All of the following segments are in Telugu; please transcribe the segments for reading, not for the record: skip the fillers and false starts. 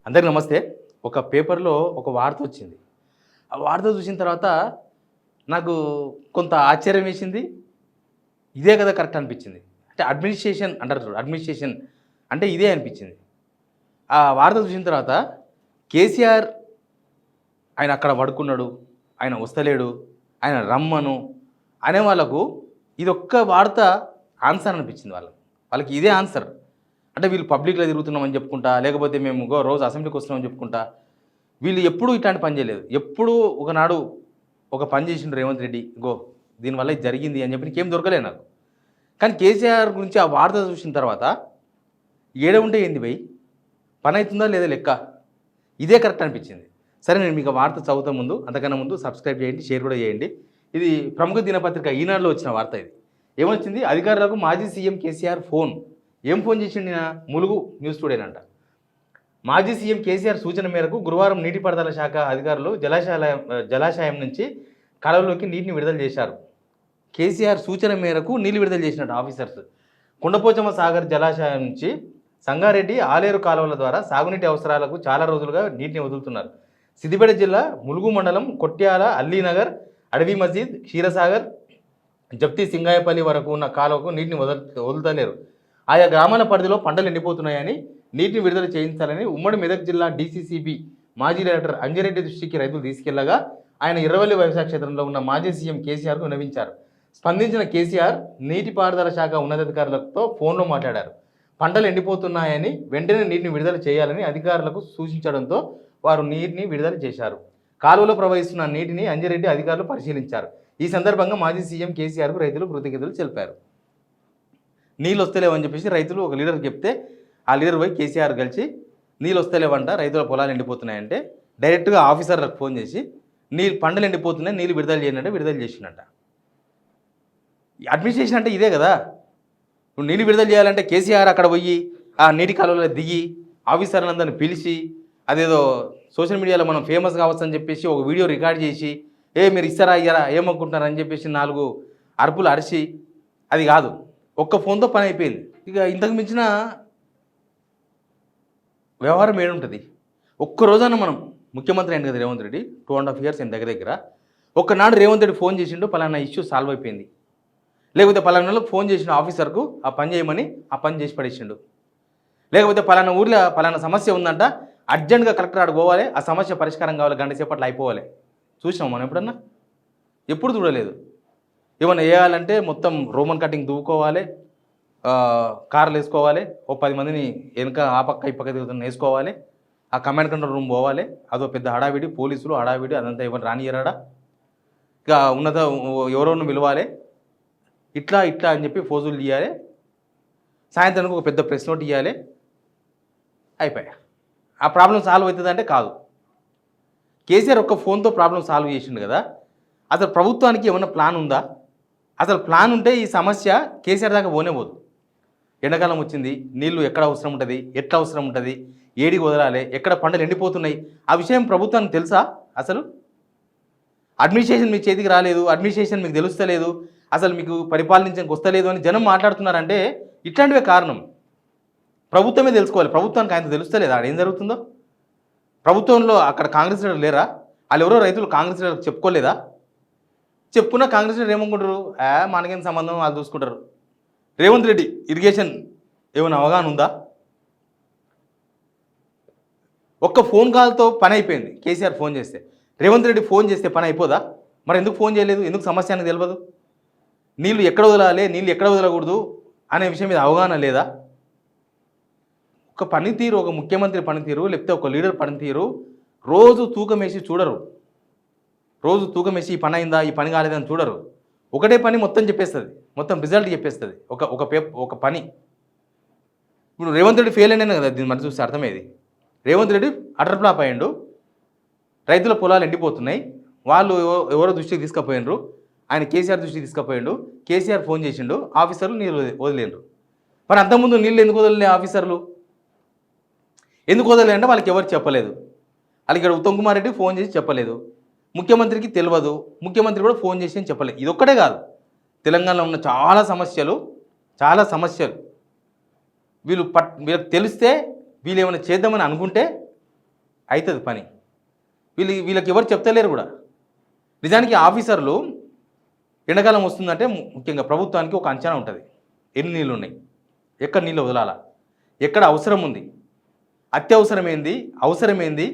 అందరికీ నమస్తే. ఒక పేపర్‌లో ఒక వార్త వచ్చింది. ఆ వార్త చూసిన తర్వాత నాకు కొంత ఆశ్చర్యం వేసింది. ఇదే కదా కరెక్ట్ అనిపించింది. అంటే అడ్మినిస్ట్రేషన్ అంటారు చూడు. అడ్మినిస్ట్రేషన్ అంటే ఇదే అనిపించింది. ఆ వార్త చూసిన తర్వాత కేసీఆర్ ఆయన అక్కడ పడుకున్నాడు. ఆయన వస్తలేడు. ఆయన రమ్మను అనే వాళ్ళకు ఇదొక్క వార్త ఆన్సర్ అనిపించింది వాళ్ళకి. వాళ్ళకి ఇదే ఆన్సర్. అంటే వీళ్ళు పబ్లిక్‌లో తిరుగుతున్నామని చెప్పుకుంటా, లేకపోతే మేము రోజు అసెంబ్లీకి వస్తున్నామని చెప్పుకుంటా, వీళ్ళు ఎప్పుడూ ఇట్లాంటి పని చేయలేదు. ఎప్పుడూ ఒకనాడు ఒక పని చేసిండు రేవంత్ రెడ్డి. దీనివల్ల ఇది జరిగింది అని చెప్పి నీకేం దొరకలే నాకు. కానీ కేసీఆర్ గురించి ఆ వార్త చూసిన తర్వాత ఏడ ఉంటే ఏంది భయ్? పని అవుతుందా లేదా లెక్క? ఇదే కరెక్ట్ అనిపించింది. సరే నేను మీకు ఆ వార్త చదువుతా ముందు, అంతకన్నా ముందు సబ్స్క్రైబ్ చేయండి, షేర్ కూడా చేయండి. ఇది ప్రముఖ దినపత్రిక ఈనాడులో వచ్చిన వార్త ఇది. ఏమొచ్చింది? అధికారులకు మాజీ సీఎం కేసీఆర్ ఫోన్. ఏం ఫోన్ చేసిండు ఈయన? ములుగు న్యూస్ టుడేనంట. మాజీ సీఎం కేసీఆర్ సూచన మేరకు గురువారం నీటిపారుదల శాఖ అధికారులు జలాశయం నుంచి కాలువలోకి నీటిని విడుదల చేశారు. కేసీఆర్ సూచన మేరకు నీళ్లు విడుదల చేసినట్టు ఆఫీసర్స్. కుండపోచమ్మ సాగర్ జలాశయం నుంచి సంగారెడ్డి, ఆలేరు కాలువల ద్వారా సాగునీటి అవసరాలకు చాలా రోజులుగా నీటిని వదులుతున్నారు. సిద్దిపేట జిల్లా ములుగు మండలం కొట్యాల, అల్లీనగర్, అడవి మసీద్, క్షీరసాగర్, జప్తి సింగాయపల్లి వరకు ఉన్న కాలువకు నీటిని వదులుతలేరు. ఆయా గ్రామాల పరిధిలో పంటలు ఎండిపోతున్నాయని నీటిని విడుదల చేయించాలని ఉమ్మడి మెదక్ జిల్లా డీసీసీబీ మాజీ డైరెక్టర్ అంజిరెడ్డి దృష్టికి రైతులు తీసుకెళ్లగా ఆయన ఇర్రవల్లి వ్యవసాయ క్షేత్రంలో ఉన్న మాజీ సీఎం కేసీఆర్కు విన్నవించారు. స్పందించిన కేసీఆర్ నీటిపారుదల శాఖ ఉన్నతాధికారులతో ఫోన్లో మాట్లాడారు. పంటలు ఎండిపోతున్నాయని వెంటనే నీటిని విడుదల చేయాలని అధికారులకు సూచించడంతో వారు నీటిని విడుదల చేశారు. కాలువలో ప్రవహిస్తున్న నీటిని అంజిరెడ్డి అధికారులు పరిశీలించారు. ఈ సందర్భంగా మాజీ సీఎం కేసీఆర్కు రైతులు కృతజ్ఞతలు తెలిపారు. నీళ్ళు వస్తలేవని చెప్పేసి రైతులు ఒక లీడర్కి చెప్తే ఆ లీడర్ పోయి కేసీఆర్ కలిసి నీళ్ళు వస్తలేవంట, రైతుల పొలాలు ఎండిపోతున్నాయంటే డైరెక్ట్గా ఆఫీసర్లకు ఫోన్ చేసి పంటలు ఎండిపోతున్నాయి, నీళ్ళు విడుదల చేయండి, విడుదల చేసిందంట. అడ్మినిస్ట్రేషన్ అంటే ఇదే కదా. ఇప్పుడు నీళ్ళు విడుదల చేయాలంటే కేసీఆర్ అక్కడ పోయి ఆ నీటి కాలువలో దిగి ఆఫీసర్లందరిని పిలిచి అదేదో సోషల్ మీడియాలో మనం ఫేమస్ కావచ్చు అని చెప్పేసి ఒక వీడియో రికార్డ్ చేసి మీరు ఇస్తారా ఇయ్యరా ఏమనుకుంటున్నారని చెప్పేసి 4 అరుపులు అరిచి అది కాదు. ఒక్క ఫోన్తో పని అయిపోయింది. ఇక ఇంతకు మించిన వ్యవహారం ఏడుంటుంది? ఒక్కరోజన్న మనం ముఖ్యమంత్రి అయింది కదా రేవంత్ రెడ్డి, 2.5 years ఆయన దగ్గర ఒక్కనాడు రేవంత్ రెడ్డి ఫోన్ చేసిండు, పలానా ఇష్యూ సాల్వ్ అయిపోయింది, లేకపోతే పలానా ఫోన్ చేసిన ఆఫీసర్కు ఆ పని చేయమని ఆ పని చేసి పడేసిండు, లేకపోతే పలానా ఊర్లో పలానా సమస్య ఉందంట అర్జెంట్గా కలెక్టర్ ఆడ పోవాలి, ఆ సమస్య పరిష్కారం కావాలి, గంట సేపట్లో అయిపోవాలి. చూసినాం మనం ఎప్పుడన్నా? ఎప్పుడు చూడలేదు. ఏమన్నా వేయాలంటే మొత్తం రోమన్ కటింగ్ దువ్వుకోవాలి, కార్లు వేసుకోవాలి, ఓ 10 మందిని వెనక ఆ పక్క ఈ పక్క దిగుతున్న వేసుకోవాలి, ఆ కమాండ్ కంట్రోల్ రూమ్ పోవాలి, అదో పెద్ద హడావిడి, పోలీసులు హడావిడి, అదంతా ఎవరు రానియరాడా, ఇక ఎవరెవరిని పిలవాలి, ఇట్లా ఇట్లా అని చెప్పి ఫోజులు తీయాలి, సాయంత్రానికి ఒక పెద్ద ప్రెస్ నోట్ ఇవ్వాలి, అయిపోయా. ఆ ప్రాబ్లం సాల్వ్ అవుతుందంటే కాదు. కేసీఆర్ ఒక్క ఫోన్తో ప్రాబ్లం సాల్వ్ చేసిండు కదా. అసలు ప్రభుత్వానికి ఏమన్నా ప్లాన్ ఉందా? అసలు ప్లాన్ ఉంటే ఈ సమస్య కేసీఆర్ దాకా పోనే పోదు. ఎండాకాలం వచ్చింది, నీళ్లు ఎక్కడ అవసరం ఉంటుంది, ఎట్లా అవసరం ఉంటుంది, ఏడికి వదలాలి, ఎక్కడ పంటలు ఎండిపోతున్నాయి, ఆ విషయం ప్రభుత్వానికి తెలుసా? అసలు అడ్మినిస్ట్రేషన్ మీ చేతికి రాలేదు, అడ్మినిస్ట్రేషన్ మీకు తెలుస్తలేదు, అసలు మీకు పరిపాలించడానికి వస్తలేదు అని జనం మాట్లాడుతున్నారంటే ఇట్లాంటివే కారణం. ప్రభుత్వమే తెలుసుకోవాలి. ప్రభుత్వానికి ఆయన తెలుస్తలేదు ఆడ ఏం జరుగుతుందో. ప్రభుత్వంలో అక్కడ కాంగ్రెస్ లీడర్ లేరా? వాళ్ళు ఎవరో రైతులు కాంగ్రెస్ లీడర్ చెప్పుకోలేదా? చెప్పుకున్న కాంగ్రెస్ లీడర్ ఏమనుకుంటారు? మనకేం సంబంధం, వాళ్ళు చూసుకుంటారు. రేవంత్ రెడ్డి ఇరిగేషన్ ఏమైనా అవగాహన ఉందా? ఒక్క ఫోన్ కాల్తో పని అయిపోయింది. కేసీఆర్ ఫోన్ చేస్తే, రేవంత్ రెడ్డి ఫోన్ చేస్తే పని అయిపోదా? మరి ఎందుకు ఫోన్ చేయలేదు? ఎందుకు సమస్య అనేది తెలియదు? నీళ్ళు ఎక్కడ వదలాలి, నీళ్ళు ఎక్కడ వదలకూడదు అనే విషయం మీద అవగాహన లేదా? ఒక పనితీరు, ఒక ముఖ్యమంత్రి పనితీరు, లేకపోతే ఒక లీడర్ పనితీరు రోజు తూకం వేసి చూడరు. రోజు తూకం వేసి ఈ పని అయిందా, ఈ పని కాలేదని చూడరు. ఒకటే పని మొత్తం చెప్పేస్తుంది, మొత్తం రిజల్ట్ చెప్పేస్తుంది ఒక పని. ఇప్పుడు రేవంత్ రెడ్డి ఫెయిల్ అయినా కదా దీన్ని మనం చూస్తే అర్థమయ్యేది. రేవంత్ రెడ్డి అటర్ ఫ్లాప్ అయ్యిండు, రైతుల పొలాలు ఎండిపోతున్నాయి, వాళ్ళు ఎవరో దృష్టికి తీసుకుపోయినరు, ఆయన కేసీఆర్ దృష్టికి తీసుకుపోయిండు, కేసీఆర్ ఫోన్ చేసిండు, ఆఫీసర్లు నీళ్ళు వదిలేండ్రు. మరి అంతకుముందు నీళ్ళు ఎందుకు వదలలే ఆఫీసర్లు? ఎందుకు వదలలే అంటే వాళ్ళకి ఎవరు చెప్పలేదు. వాళ్ళకి ఇక్కడ ఉత్తమ్ కుమార్ రెడ్డి ఫోన్ చేసి చెప్పలేదు, ముఖ్యమంత్రికి తెలియదు, ముఖ్యమంత్రి కూడా ఫోన్ చేసి అని చెప్పలేదు. ఇదొక్కటే కాదు, తెలంగాణలో ఉన్న చాలా సమస్యలు వీళ్ళకి తెలిస్తే వీళ్ళు ఏమైనా చేద్దామని అనుకుంటే అవుతుంది పని. వీళ్ళకి ఎవరు చెప్తలేరు కూడా. నిజానికి ఆఫీసర్లు ఎండాకాలం వస్తుందంటే ముఖ్యంగా ప్రభుత్వానికి ఒక అంచనా ఉంటుంది. ఎన్ని నీళ్ళు ఉన్నాయి, ఎక్కడ నీళ్ళు వదలాలా, ఎక్కడ అవసరం ఉంది, అత్యవసరమైంది, అవసరమైంది,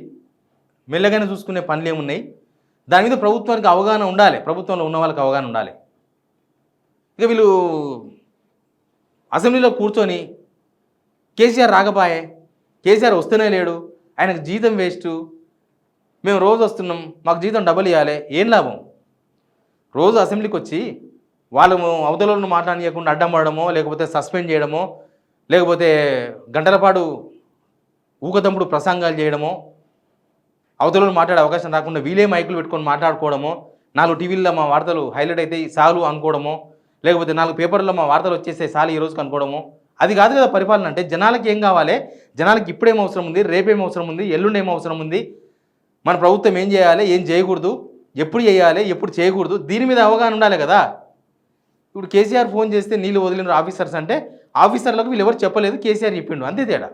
మెల్లగానే చూసుకునే పనులు ఏమున్నాయి, దాని మీద ప్రభుత్వానికి అవగాహన ఉండాలి. ప్రభుత్వంలో ఉన్న వాళ్ళకి అవగాహన ఉండాలి. ఇక వీళ్ళు అసెంబ్లీలో కూర్చొని కేసీఆర్ రాకపోయే, కేసీఆర్ వస్తూనే లేడు, ఆయనకు జీతం వేస్ట్, మేము రోజు వస్తున్నాం, మాకు జీతం డబల్ ఇవ్వాలి, ఏం లాభం? రోజు అసెంబ్లీకి వచ్చి వాళ్ళు అవతలను మాట్లాడనీయకుండా అడ్డం పడడమో, లేకపోతే సస్పెండ్ చేయడమో, లేకపోతే గంటల పాటు ఊకదంపుడు ప్రసంగాలు చేయడమో, అవతలను మాట్లాడే అవకాశం రాకుండా వీలే మైకులు పెట్టుకొని మాట్లాడుకోవడమో, 4 టీవీల్లో మా వార్తలు హైలైట్ అయితే సాలు అనుకోవడమో, లేకపోతే 4 పేపర్లో మా వార్తలు వచ్చేసే సాలు ఈ రోజుకి అనుకోవడమో, అది కాదు కదా పరిపాలన అంటే. జనాలకి ఏం కావాలి, జనాలకి ఇప్పుడేం అవసరం ఉంది, రేపేం అవసరం ఉంది, ఎల్లుండి ఏం అవసరం ఉంది, మన ప్రభుత్వం ఏం చేయాలి, ఏం చేయకూడదు, ఎప్పుడు చేయాలి, ఎప్పుడు చేయకూడదు, దీని మీద అవగాహన ఉండాలి కదా. ఇప్పుడు కేసీఆర్ ఫోన్ చేస్తే నీళ్ళు వదిలిన ఆఫీసర్స్ అంటే ఆఫీసర్లకు వీళ్ళెవరు చెప్పలేదు, కేసీఆర్ చెప్పిండు, అంతే తేడా.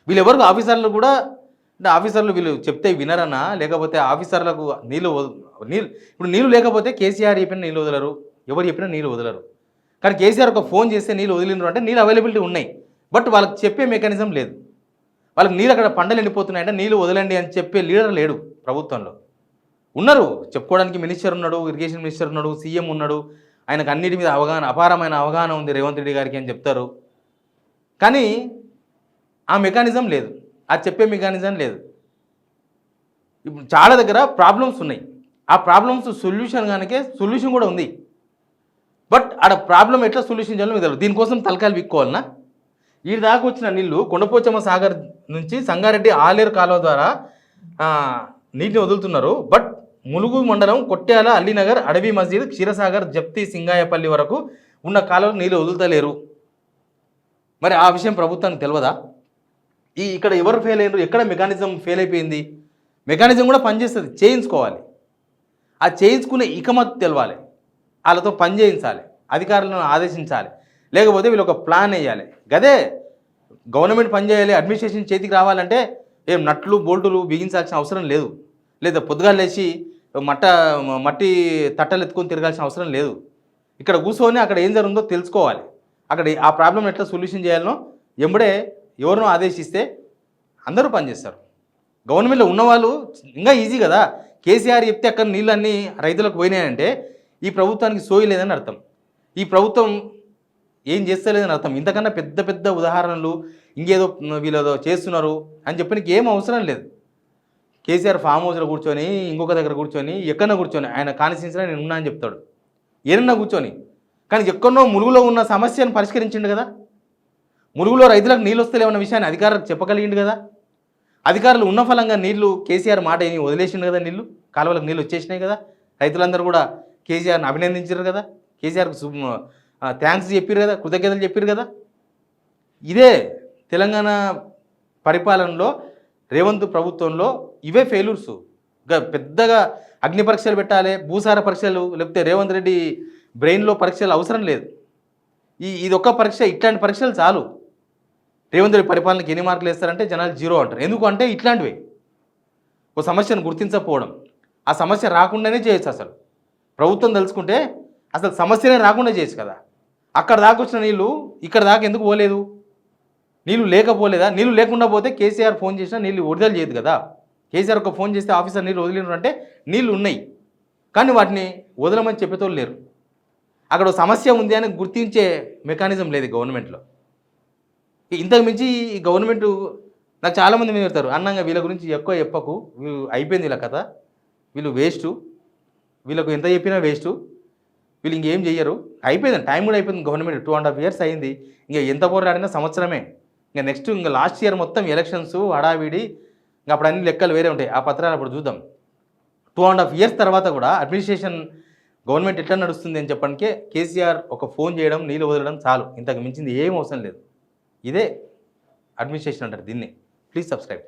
వీళ్ళెవరికి ఆఫీసర్లు కూడా అంటే ఆఫీసర్లు వీళ్ళు చెప్తే వినరన్నా, లేకపోతే ఆఫీసర్లకు నీళ్ళు ఇప్పుడు నీళ్ళు లేకపోతే కేసీఆర్ చెప్పిన నీళ్ళు వదలరు, ఎవరు చెప్పినా నీళ్ళు వదలరు. కానీ కేసీఆర్ ఒక ఫోన్ చేస్తే నీళ్ళు వదిలినరు అంటే నీళ్ళు అవైలబిలిటీ ఉన్నాయి, బట్ వాళ్ళకి చెప్పే మెకానిజం లేదు. వాళ్ళకి నీళ్ళు అక్కడ పంటలు ఎండిపోతున్నాయంటే నీళ్ళు వదలండి అని చెప్పే లీడర్ లేడు ప్రభుత్వంలో. ఉన్నారు చెప్పుకోవడానికి, మినిస్టర్ ఉన్నాడు, ఇరిగేషన్ మినిస్టర్ ఉన్నాడు, సీఎం ఉన్నాడు, ఆయనకు అన్నిటి మీద అవగాహన, అపారమైన అవగాహన ఉంది రేవంత్ రెడ్డి గారికి అని చెప్తారు. కానీ ఆ మెకానిజం లేదు, ఆ చెప్పే మెకానిజం లేదు. ఇప్పుడు చాలా దగ్గర ప్రాబ్లమ్స్ ఉన్నాయి, ఆ ప్రాబ్లమ్స్ సొల్యూషన్ కూడా ఉంది, బట్ ఆడ ప్రాబ్లం ఎట్లా సొల్యూషన్ చేయాలో మీకు తెలియదు. దీనికోసం తలకాయలు విక్కోవాలన్నా? ఈ దాకా వచ్చిన నీళ్లు కొండపోచమ్మ సాగర్ నుంచి సంగారెడ్డి ఆలేరు కాలువ ద్వారా నీటిని వదులుతున్నారు, బట్ ములుగు మండలం కొట్యాల, అల్లీనగర్, అడవి మస్జిద్, క్షీరసాగర్, జప్తి, సింగాయపల్లి వరకు ఉన్న కాలువకు నీళ్ళు వదులుతలేరు. మరి ఆ విషయం ప్రభుత్వానికి తెలియదా? ఇక్కడ ఎవరు ఫెయిల్ అయ్యారు, ఎక్కడ మెకానిజం ఫెయిల్ అయిపోయింది? మెకానిజం కూడా పనిచేస్తుంది, చేయించుకోవాలి. ఆ చేయించుకునే ఇకమత్ తెలవాలి, వాళ్ళతో పని చేయించాలి, అధికారులను ఆదేశించాలి, లేకపోతే వీళ్ళు ఒక ప్లాన్ వేయాలి. గదే గవర్నమెంట్ పని చేయాలి, అడ్మినిస్ట్రేషన్ చేతికి రావాలంటే ఏం నట్లు బోల్టులు బిగించాల్సిన అవసరం లేదు, లేదా పొద్దుగాలు లేచి మట్టి తట్టలు ఎత్తుకొని తిరగాల్సిన అవసరం లేదు. ఇక్కడ కూర్చొని అక్కడ ఏం జరుగుతుందో తెలుసుకోవాలి, అక్కడ ఆ ప్రాబ్లం ఎట్లా సొల్యూషన్ చేయాలనో ఎంబడే ఎవరినో ఆదేశిస్తే అందరూ పనిచేస్తారు. గవర్నమెంట్లో ఉన్నవాళ్ళు ఇంకా ఈజీ కదా. కేసీఆర్ చెప్తే అక్కడ నీళ్ళన్నీ రైతులకు పోయినాయంటే ఈ ప్రభుత్వానికి సోయి లేదని అర్థం, ఈ ప్రభుత్వం ఏం చేస్తలేదని అర్థం. ఇంతకన్నా పెద్ద పెద్ద ఉదాహరణలు ఇంకేదో వీళ్ళేదో చేస్తున్నారు అని చెప్పడానికి ఏం అవసరం లేదు. కేసీఆర్ ఫామ్ హౌస్లో కూర్చొని, ఇంకొక దగ్గర కూర్చొని, ఎక్కడన్నా కూర్చొని, ఆయన కాన్స్టిట్యూన్సీలో నేను ఉన్నా అని చెప్తాడు, ఏమన్నా కూర్చొని. కానీ ఎక్కడో ములుగులో ఉన్న సమస్యను పరిష్కరించిండు కదా. ములుగులో రైతులకు నీళ్ళు వస్తలేమన్న విషయాన్ని అధికారులకు చెప్పగలిగిండు కదా. అధికారులు ఉన్న ఫలంగా నీళ్లు కేసీఆర్ మాట ఏమి వదిలేసిండు కదా, నీళ్లు కాలువలకు నీళ్ళు వచ్చేసినాయి కదా. రైతులందరూ కూడా కేసీఆర్ని అభినందించారు కదా, కేసీఆర్కు థ్యాంక్స్ చెప్పారు కదా, కృతజ్ఞతలు చెప్పారు కదా. ఇదే తెలంగాణ పరిపాలనలో, రేవంత్ ప్రభుత్వంలో ఇవే ఫెయిల్యూర్స్. పెద్దగా అగ్ని పరీక్షలు పెట్టాలి, భూసార పరీక్షలు, లేకపోతే రేవంత్ రెడ్డి బ్రెయిన్లో పరీక్షలు అవసరం లేదు. ఇది ఒక్క పరీక్ష, ఇట్లాంటి పరీక్షలు చాలు. రేవంత్ రెడ్డి పరిపాలనకి ఎన్ని మార్కులు వేస్తారంటే జనాలు 0 అంటారు. ఎందుకు అంటే ఇట్లాంటివి ఒక సమస్యను గుర్తించకపోవడం, ఆ సమస్య రాకుండానే చేయొచ్చు. అసలు ప్రభుత్వం తెలుసుకుంటే అసలు సమస్యనే రాకుండా చేయొచ్చు కదా. అక్కడ దాకా వచ్చిన నీళ్ళు ఇక్కడ దాకా ఎందుకు పోలేదు? నీళ్ళు లేకపోలేదా? నీళ్ళు లేకుండా పోతే కేసీఆర్ ఫోన్ చేసినా నీళ్ళు విడుదల చేయదు కదా. కేసీఆర్ ఒక ఫోన్ చేస్తే ఆఫీసర్ నీళ్ళు వదిలినారు అంటే నీళ్ళు ఉన్నాయి, కానీ వాటిని వదలమని చెప్పేతో లేరు. అక్కడ సమస్య ఉంది అని గుర్తించే మెకానిజం లేదు గవర్నమెంట్లో. ఇంతకు మించి ఈ గవర్నమెంట్ నాకు చాలామంది మీద పెడతారు, అన్నంగా వీళ్ళ గురించి ఎక్కువ చెప్పకు, వీళ్ళు అయిపోయింది వీళ్ళ కథ, వీళ్ళు వేస్టు, వీళ్ళకు ఎంత చెప్పినా వేస్టు, వీళ్ళు ఇంకేం చెయ్యరు, అయిపోయింది, టైం కూడా అయిపోయింది. గవర్నమెంట్ 2.5 years అయింది, ఇంకా ఎంత పోరాడినా సంవత్సరమే. ఇంకా నెక్స్ట్ ఇంకా లాస్ట్ ఇయర్ మొత్తం ఎలక్షన్స్ హడావిడి, ఇంకా అప్పుడు అన్ని లెక్కలు వేరే ఉంటాయి. ఆ పత్రాలు అప్పుడు చూద్దాం. 2.5 years తర్వాత కూడా అడ్మినిస్ట్రేషన్ గవర్నమెంట్ ఎట్లా నడుస్తుంది అని చెప్పడానికే కేసీఆర్ ఒక ఫోన్ చేయడం, నీళ్ళు వదలడం చాలు, ఇంతకు మించింది ఏం అవసరం లేదు. ఇదే అడ్మినిస్ట్రేషన్ అంటారు దీన్ని. Please subscribe.